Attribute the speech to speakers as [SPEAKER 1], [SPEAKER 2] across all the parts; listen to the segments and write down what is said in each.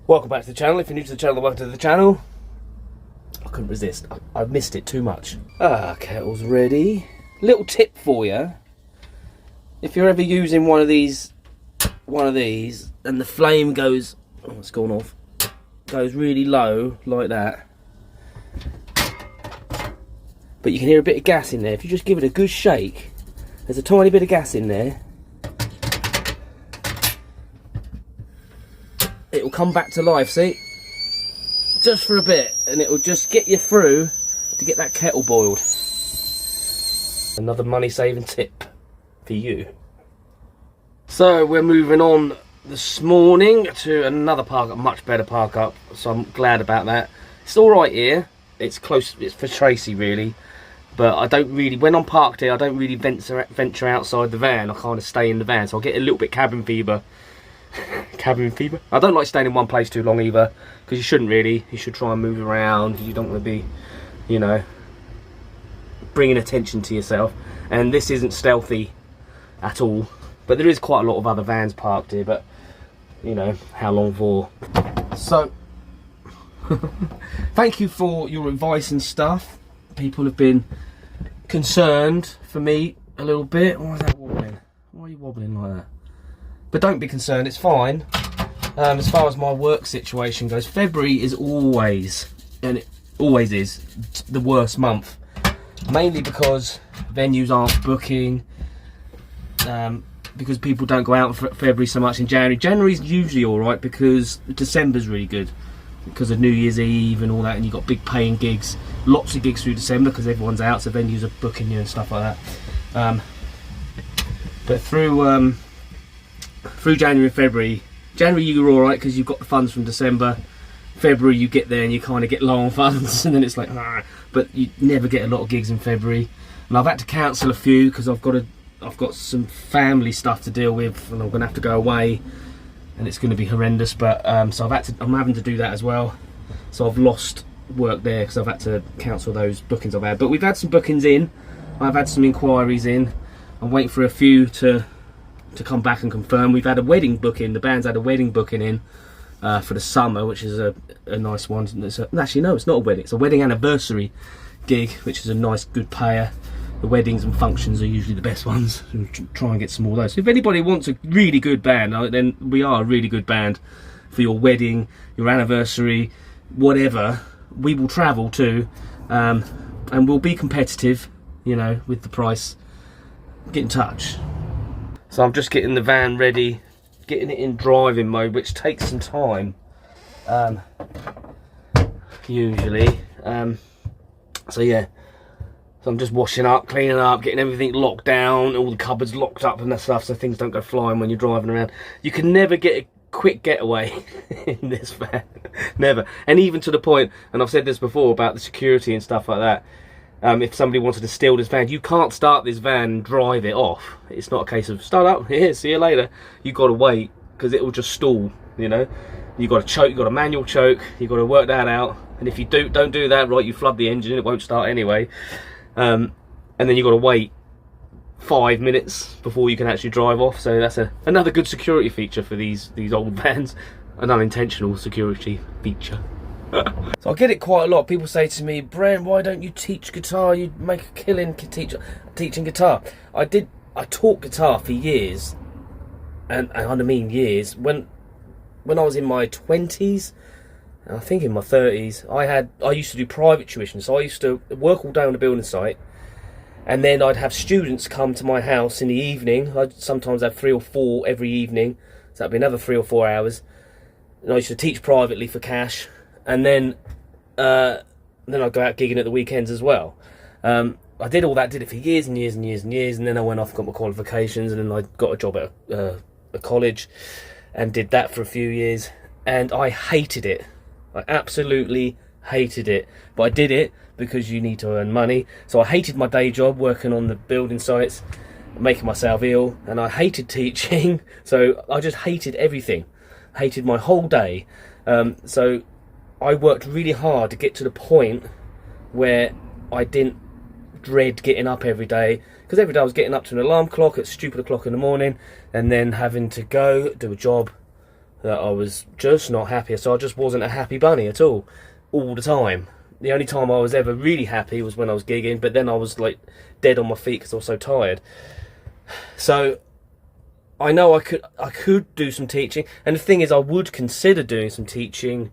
[SPEAKER 1] Welcome back to the channel. If you're new to the channel, welcome to the channel. I couldn't resist. I've missed it too much. Kettle's ready. Little tip for you. If you're ever using one of these, and the flame goes, oh, it's gone off, goes really low like that, but you can hear a bit of gas in there. If you just give it a good shake, there's a tiny bit of gas in there. It will come back to life, see? Just for a bit, and it will just get you through to get that kettle boiled. Another money-saving tip for you. So we're moving on this morning to another park up, much better park up, so I'm glad about that. It's all right here. It's close, it's for Tracy really, but I don't really, when I'm parked here, I don't really venture outside the van. I kind of stay in the van, so I get a little bit cabin fever. Cabin fever. I don't like staying in one place too long either, because you shouldn't really. You should try and move around. You don't want to be, you know, bringing attention to yourself. And this isn't stealthy at all, but there is quite a lot of other vans parked here, but you know, how long for? So thank you for your advice and stuff. People have been concerned for me a little bit. Why is that wobbling? Why are you wobbling like that? But don't be concerned, it's fine. As far as my work situation goes, February is always, and it always is, the worst month. Mainly because venues aren't booking, because people don't go out for February so much in January. January's usually alright because December's really good, because of New Year's Eve and all that, and you've got big paying gigs, lots of gigs through December because everyone's out, so venues are booking you and stuff like that. But through January and February, you're alright because you've got the funds from December. February you get there and you kind of get low on funds, and then it's like, but you never get a lot of gigs in February. And I've had to cancel a few because I've got some family stuff to deal with, and I'm going to have to go away, and it's going to be horrendous. But so I'm having to do that as well. So I've lost work there because I've had to cancel those bookings I've had. But we've had some bookings in. I've had some inquiries in. I'm waiting for a few to come back and confirm. We've had a wedding booking. The band's had a wedding booking in for the summer, which is a nice one. Actually, no, it's not a wedding. It's a wedding anniversary gig, which is a nice, good payer. The weddings and functions are usually the best ones. We'll try and get some more of those. So if anybody wants a really good band, then we are a really good band for your wedding, your anniversary, whatever. We will travel too, and we'll be competitive, you know, with the price. Get in touch. So I'm just getting the van ready, getting it in driving mode, which takes some time, usually. So yeah, so I'm just washing up, cleaning up, getting everything locked down, all the cupboards locked up and that stuff, so things don't go flying when you're driving around. You can never get a quick getaway in this van, never. And even to the point, and I've said this before about the security and stuff like that, if somebody wanted to steal this van, you can't start this van and drive it off. It's not a case of start up, here, see you later. You've got to wait, because it will just stall, you know. You've got to choke, you've got a manual choke, you've got to work that out. And if you don't do that right, you flood the engine, it won't start anyway. And then you've got to wait 5 minutes before you can actually drive off. So that's another good security feature for these old vans. An unintentional security feature. So I get it quite a lot. People say to me, Brent, why don't you teach guitar? You'd make a killing teaching guitar. I taught guitar for years, and I mean years. When I was in my 20s, and I think in my 30s, I used to do private tuition. So I used to work all day on the building site, and then I'd have students come to my house in the evening. I'd sometimes have 3 or 4 every evening, so that'd be another 3 or 4 hours. And I used to teach privately for cash. And then I'd go out gigging at the weekends as well. I did all that, did it for years and years and years and years, and then I went off, got my qualifications, and then I got a job at a college and did that for a few years, and I hated it. I absolutely hated it, but I did it because you need to earn money. So I hated my day job, working on the building sites, making myself ill, and I hated teaching, so I just hated everything. Hated my whole day. So I worked really hard to get to the point where I didn't dread getting up every day, because every day I was getting up to an alarm clock at stupid o'clock in the morning, and then having to go do a job, that I was just not happy. So I just wasn't a happy bunny at all the time. The only time I was ever really happy was when I was gigging, but then I was like dead on my feet because I was so tired. So I know I could do some teaching, and the thing is, I would consider doing some teaching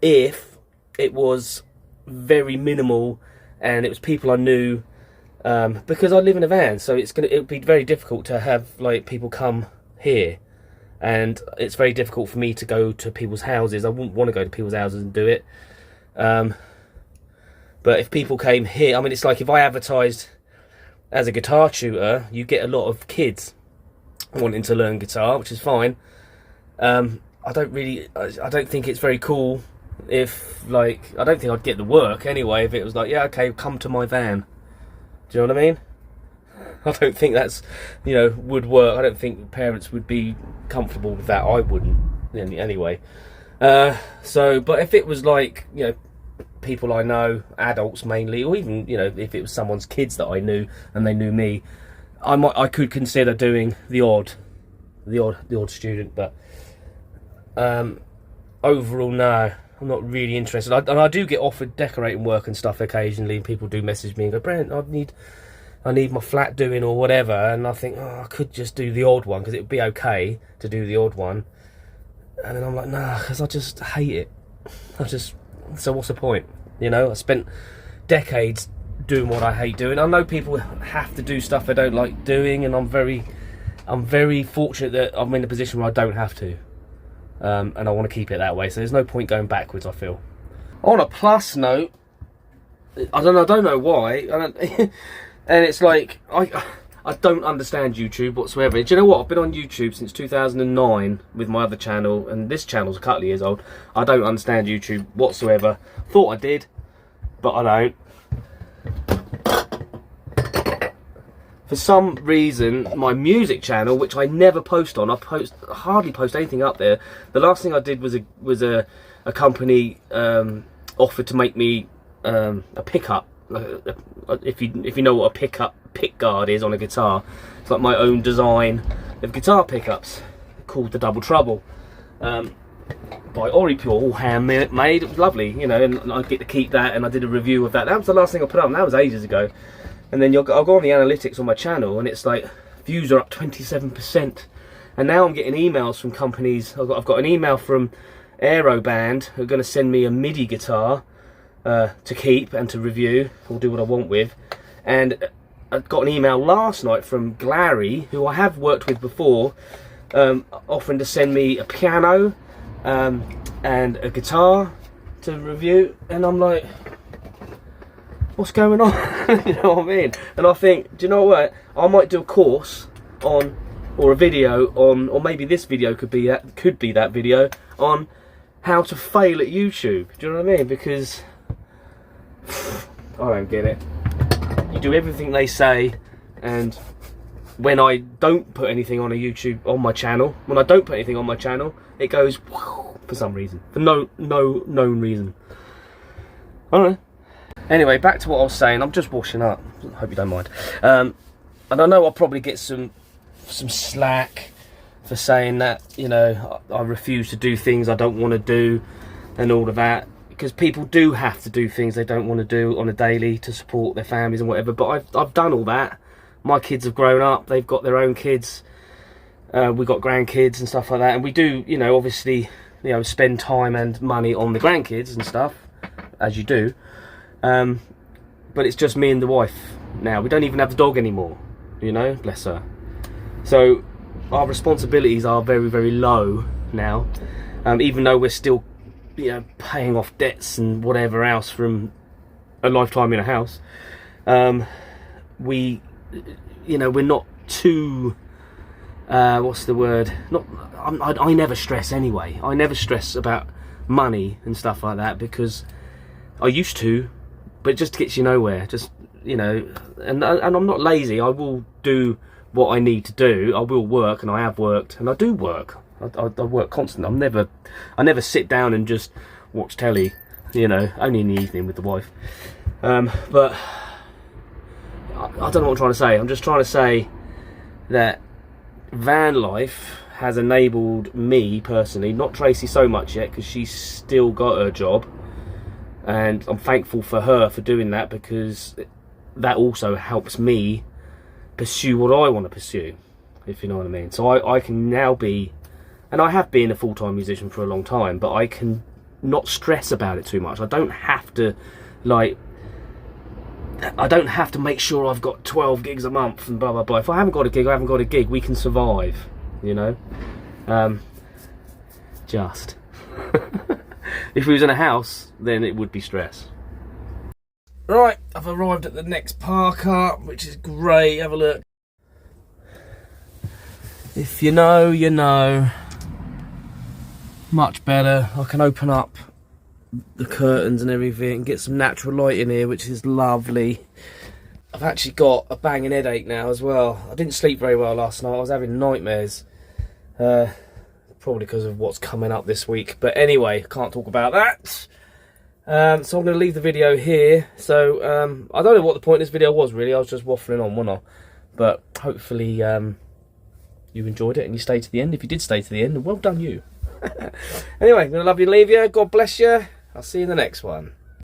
[SPEAKER 1] if it was very minimal and it was people I knew, because I live in a van, so it would be very difficult to have like people come here, and it's very difficult for me to go to people's houses. I wouldn't want to go to people's houses and do it. But if people came here, I mean, it's like if I advertised as a guitar tutor, you get a lot of kids wanting to learn guitar, which is fine. I don't think it's very cool if, like, I don't think I'd get the work anyway if it was like, yeah, okay, come to my van. Do you know what I mean? I don't think that's, you know, would work. I don't think parents would be comfortable with that. I wouldn't, anyway. But if it was like, you know, people I know, adults mainly, or even, you know, if it was someone's kids that I knew and they knew me, I could consider doing the odd student. But overall, no, I'm not really interested. And I do get offered decorating work and stuff occasionally, and people do message me and go, Brent, I need my flat doing or whatever, and I think, oh, I could just do the odd one because it would be okay to do the odd one. And then I'm like, nah, because I just hate it. So what's the point? You know, I spent decades doing what I hate doing. I know people have to do stuff they don't like doing, and I'm very fortunate that I'm in a position where I don't have to, and I want to keep it that way. So there's no point going backwards, I feel. On a plus note, I don't know why, and it's like I don't understand YouTube whatsoever. Do you know what? I've been on YouTube since 2009 with my other channel, and this channel's a couple of years old. I don't understand YouTube whatsoever. Thought I did, but I don't. For some reason, my music channel, which I never post on, I hardly post anything up there. The last thing I did was a company offered to make me a pickup. If you know what a pick guard is on a guitar, it's like my own design of guitar pickups called the Double Trouble, by Oripure, all handmade. It was lovely, you know, and I get to keep that, and I did a review of that. That was the last thing I put up, and that was ages ago. And then I'll go on the analytics on my channel, and it's like views are up 27%, and now I'm getting emails from companies. I've got an email from Aeroband who are going to send me a MIDI guitar to keep and to review or do what I want with. And I got an email last night from Glary, who I have worked with before, offering to send me a piano and a guitar to review. And I'm like, what's going on? You know what I mean? And I think, do you know what? I might do a course on, or a video on, or maybe this video could be that video on how to fail at YouTube. Do you know what I mean? Because I don't get it. You do everything they say, and when I don't put anything on my channel, it goes for some reason, for no known reason. I don't know. Anyway, back to what I was saying. I'm just washing up. I hope you don't mind. And I know I'll probably get some slack for saying that, you know, I refuse to do things I don't want to do and all of that, because people do have to do things they don't want to do on a daily to support their families and whatever. But I've done all that. My kids have grown up. They've got their own kids. We've got grandkids and stuff like that. And we do, you know, obviously, you know, spend time and money on the grandkids and stuff, as you do. But it's just me and the wife now. We don't even have the dog anymore, you know, bless her. So our responsibilities are very, very low now, even though we're still, you know, paying off debts and whatever else from a lifetime in a house. We, you know, we're not too, what's the word? I never stress anyway. I never stress about money and stuff like that, because I used to, but it just gets you nowhere. Just, you know, and I'm not lazy. I will do what I need to do. I will work, and I have worked, and I do work. I work constantly. I never sit down and just watch telly, you know, only in the evening with the wife. But I don't know what I'm trying to say. I'm just trying to say that van life has enabled me personally, not Tracy so much yet because she's still got her job, and I'm thankful for her for doing that, because that also helps me pursue what I want to pursue, if you know what I mean. So I can now be, and I have been a full-time musician for a long time, but I can not stress about it too much. I don't have to, like, I don't have to make sure I've got 12 gigs a month and blah blah blah. If I haven't got a gig, I haven't got a gig. We can survive, you know. Just if we was in a house, then it would be stress. Right, I've arrived at the next park up, which is great. Have a look. If you know, you know. Much better. I can open up the curtains and everything and get some natural light in here, which is lovely. I've actually got a banging headache now as well. I didn't sleep very well last night. I was having nightmares. Probably because of what's coming up this week. But anyway, can't talk about that. So I'm going to leave the video here. So I don't know what the point of this video was really. I was just waffling on, wasn't I? But hopefully you enjoyed it and you stayed to the end. If you did stay to the end, well done you. Anyway, I'm going to love you and leave you. God bless you. I'll see you in the next one.